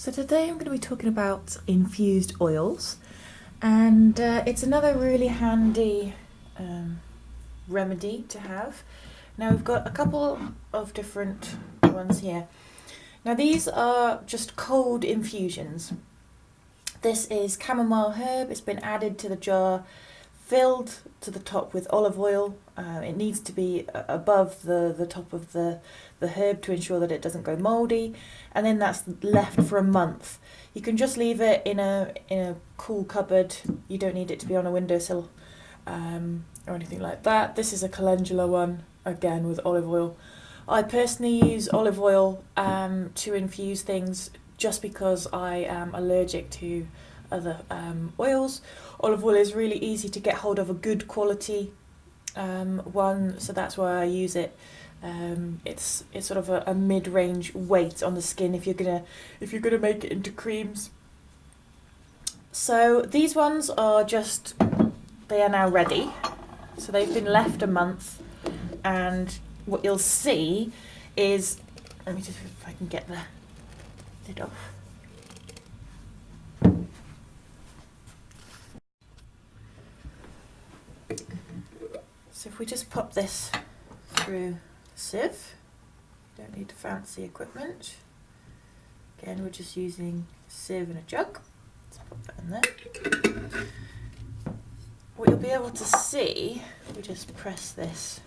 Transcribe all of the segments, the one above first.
So today I'm going to be talking about infused oils, and it's another really handy remedy to have. Now we've got a couple of different ones here. Now these are just cold infusions. This is chamomile herb. It's been added to the jar, filled to the top with olive oil. It needs to be above the top of the herb to ensure that it doesn't go mouldy, and then that's left for a month. You can just leave it in a cool cupboard. You don't need it to be on a windowsill or anything like that. This is a calendula one, again with olive oil. I personally use olive oil to infuse things just because I am allergic to other oils. Olive oil is really easy to get hold of, a good quality one, so that's why I use it. It's sort of a mid-range weight on the skin if you're gonna make it into creams. So these ones are they are now ready. So they've been left a month, and what you'll see is, let me just see if I can get the lid off. So if we just pop this through the sieve, don't need fancy equipment. Again, we're just using a sieve and a jug. Let's pop that in there. What you'll be able to see, we just press this,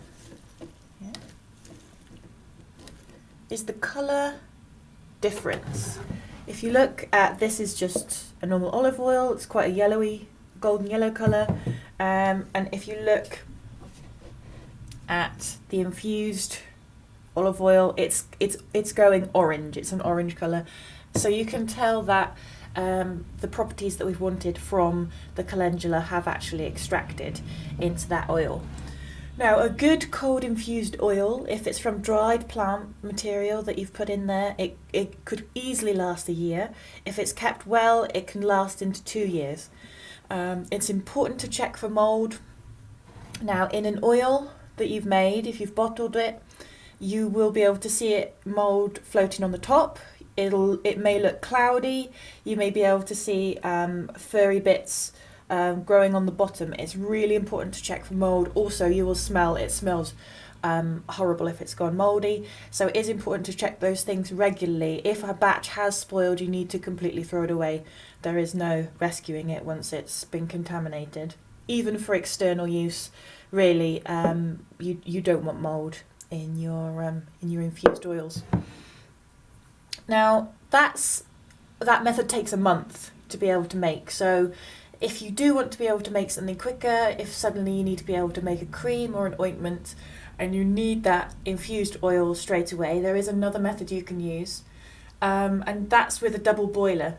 is the colour difference. If you look at this, is just a normal olive oil. It's quite a yellowy, golden yellow colour, and if you look at the infused olive oil, it's going orange. It's an orange colour, so you can tell that the properties that we've wanted from the calendula have actually extracted into that oil. Now, a good cold infused oil, if it's from dried plant material that you've put in there, it could easily last a year. If it's kept well, it can last into 2 years. It's important to check for mould. Now, in an oil that you've made, if you've bottled it, you will be able to see it mould floating on the top. It may look cloudy. You may be able to see furry bits growing on the bottom. It's really important to check for mould. Also, you will smell, it smells horrible if it's gone mouldy. So it is important to check those things regularly. If a batch has spoiled, you need to completely throw it away. There is no rescuing it once it's been contaminated. Even for external use, really, you don't want mould in your infused oils. Now, that method takes a month to be able to make. So if you do want to be able to make something quicker, if suddenly you need to be able to make a cream or an ointment and you need that infused oil straight away, there is another method you can use, and that's with a double boiler.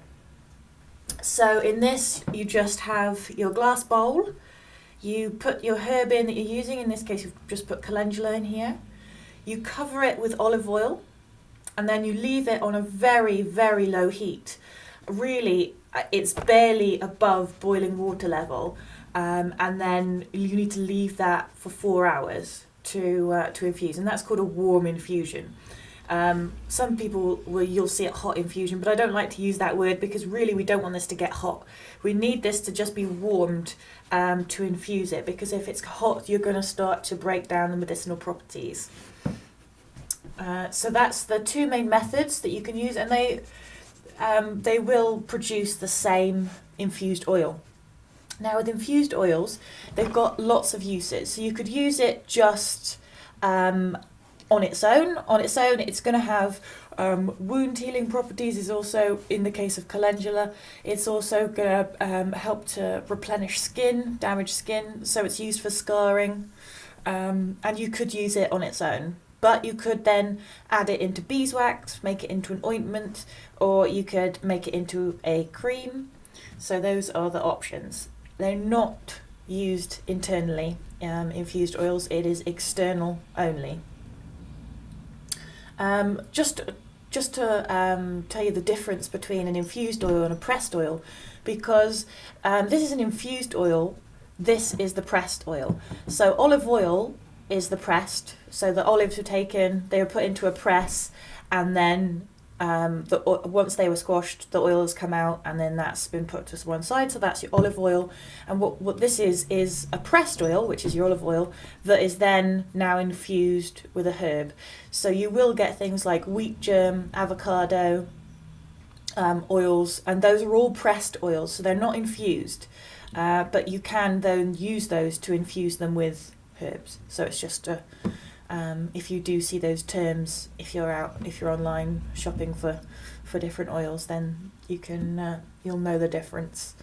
So in this, you just have your glass bowl, you put your herb in that you're using. In this case, you've just put calendula in here. You cover it with olive oil, and then you leave it on a very, very low heat. Really, it's barely above boiling water level, and then you need to leave that for 4 hours to infuse, and that's called a warm infusion. Some people you'll see it hot infusion, but I don't like to use that word because really we don't want this to get hot. We need this to just be warmed to infuse it, because if it's hot, you're going to start to break down the medicinal properties. So that's the two main methods that you can use, and they will produce the same infused oil. Now, with infused oils, they've got lots of uses. So you could use it just on its own. On its own, it's going to have wound healing properties. Is also, in the case of calendula, it's also going to help to replenish skin, damaged skin. So it's used for scarring, and you could use it on its own. But you could then add it into beeswax, make it into an ointment, or you could make it into a cream. So those are the options. They're not used internally, infused oils. It is external only. Just to tell you the difference between an infused oil and a pressed oil, because this is an infused oil, this is the pressed oil. So olive oil is the pressed. So the olives were taken, they were put into a press, and then Once they were squashed, the oil has come out, and then that's been put to one side. So that's your olive oil, and what this is a pressed oil, which is your olive oil, that is then now infused with a herb. So you will get things like wheat germ, avocado oils, and those are all pressed oils, so they're not infused. But you can then use those to infuse them with herbs. So it's just if you do see those terms, if you're online shopping for different oils, then you can you'll know the difference.